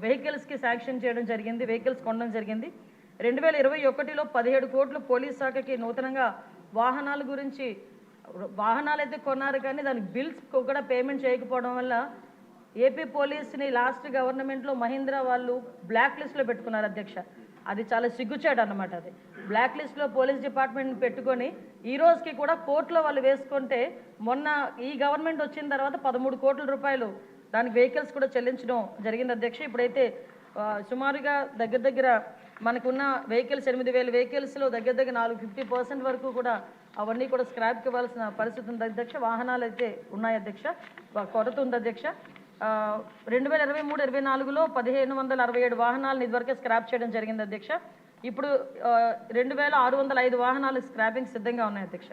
వెహికల్స్కి sanction చేయడం జరిగింది, vehicles కొనడం జరిగింది. 2021లో 17 కోట్లు పోలీస్ శాఖకి నూతనంగా వాహనాల గురించి వాహనాలు అయితే కొన్నారు, కానీ దానికి బిల్స్ కూడా పేమెంట్ చేయకపోవడం వల్ల ఏపీ పోలీస్ని లాస్ట్ గవర్నమెంట్లో మహీంద్రా వాళ్ళు బ్లాక్ లిస్ట్లో పెట్టుకున్నారు అధ్యక్ష. అది చాలా సిగ్గుచేటు అన్నమాట. అది బ్లాక్ లిస్ట్లో పోలీస్ డిపార్ట్మెంట్ పెట్టుకొని ఈ రోజుకి కూడా కోర్టులో వాళ్ళు వేసుకుంటే, మొన్న ఈ గవర్నమెంట్ వచ్చిన తర్వాత 13 కోట్ల రూపాయలు దానికి వెహికల్స్ కూడా చెల్లించడం జరిగింది అధ్యక్ష. ఇప్పుడైతే సుమారుగా దగ్గర మనకున్న వెహికల్స్ 8,000 వెహికల్స్లో దగ్గర 50% వరకు కూడా అవన్నీ కూడా స్క్రాప్కి ఇవ్వాల్సిన పరిస్థితి ఉంది అధ్యక్ష. వాహనాలు అయితే ఉన్నాయి అధ్యక్ష, కొరత ఉంది అధ్యక్ష. 2023-24లో 1,567 వాహనాలను ఇదివరకే స్క్రాప్ చేయడం జరిగింది అధ్యక్ష. ఇప్పుడు 2,605 వాహనాలు స్క్రాపింగ్ సిద్ధంగా ఉన్నాయి అధ్యక్ష.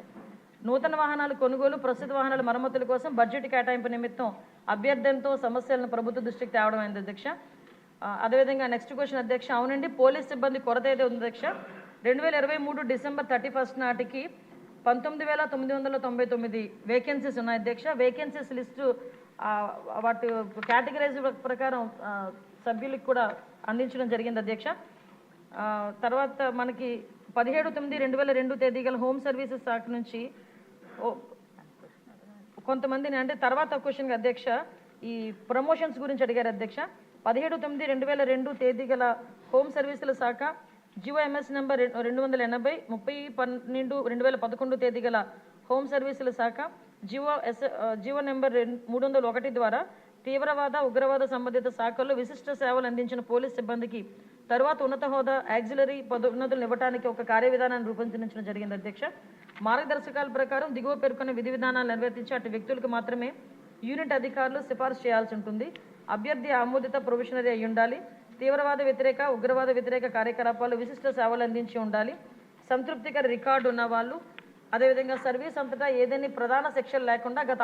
నూతన వాహనాలు కొనుగోలు, ప్రస్తుత వాహనాల మరమ్మతుల కోసం బడ్జెట్ కేటాయింపు నిమిత్తం అభ్యర్థనతో సమస్యలను ప్రభుత్వ దృష్టికి తేవడం అయింది అధ్యక్ష. అదేవిధంగా నెక్స్ట్ క్వశ్చన్ అధ్యక్ష. అవునండి, పోలీస్ సిబ్బంది కొరత అయితే ఉంది అధ్యక్ష. 2023 డిసెంబర్ 31 నాటికి 19,999 వేకెన్సీస్ ఉన్నాయి అధ్యక్ష. వేకెన్సీస్ లిస్టు వాటి కేటగిరైజ్ ప్రకారం సభ్యులకు కూడా అందించడం జరిగింది అధ్యక్ష. తర్వాత మనకి 17/9/2002 తేదీ గల హోమ్ సర్వీసెస్ శాఖ నుంచి కొంతమందిని, అంటే తర్వాత క్వశ్చన్ అధ్యక్ష, ఈ ప్రమోషన్స్ గురించి అడిగారు అధ్యక్ష. 17/9/2002 తేదీ గల హోమ్ సర్వీసుల శాఖ జిఓఎంఎస్ నెంబర్ 280, 30/12/2011 తేదీ గల హోమ్ సర్వీసుల శాఖ జిఓ నెంబర్ 301 ద్వారా తీవ్రవాద, ఉగ్రవాద సంబంధిత శాఖల్లో విశిష్ట సేవలు అందించిన పోలీస్ సిబ్బందికి తర్వాత ఉన్నత హోదా, యాక్సిలరీ పదోన్నతులను ఇవ్వడానికి ఒక కార్యవిధానాన్ని రూపొందించడం జరిగింది అధ్యక్ష. మార్గదర్శకాల ప్రకారం దిగువ పేర్కొన్న విధి విధానాలు నిర్వర్తించి అటు వ్యక్తులకు మాత్రమే యూనిట్ అధికారులు సిఫార్సు చేయాల్సి ఉంటుంది. అభ్యర్థి ఆమోదిత ప్రొఫెషనరీ అయి ఉండాలి. తీవ్రవాద వ్యతిరేక, ఉగ్రవాద వ్యతిరేక కార్యకలాపాలు విశిష్ట సేవలు అందించి ఉండాలి. సంతృప్తికర రికార్డు ఉన్న వాళ్ళు, అదేవిధంగా సర్వీస్ అంతటా ఏదైనా ప్రధాన శిక్షలు లేకుండా గత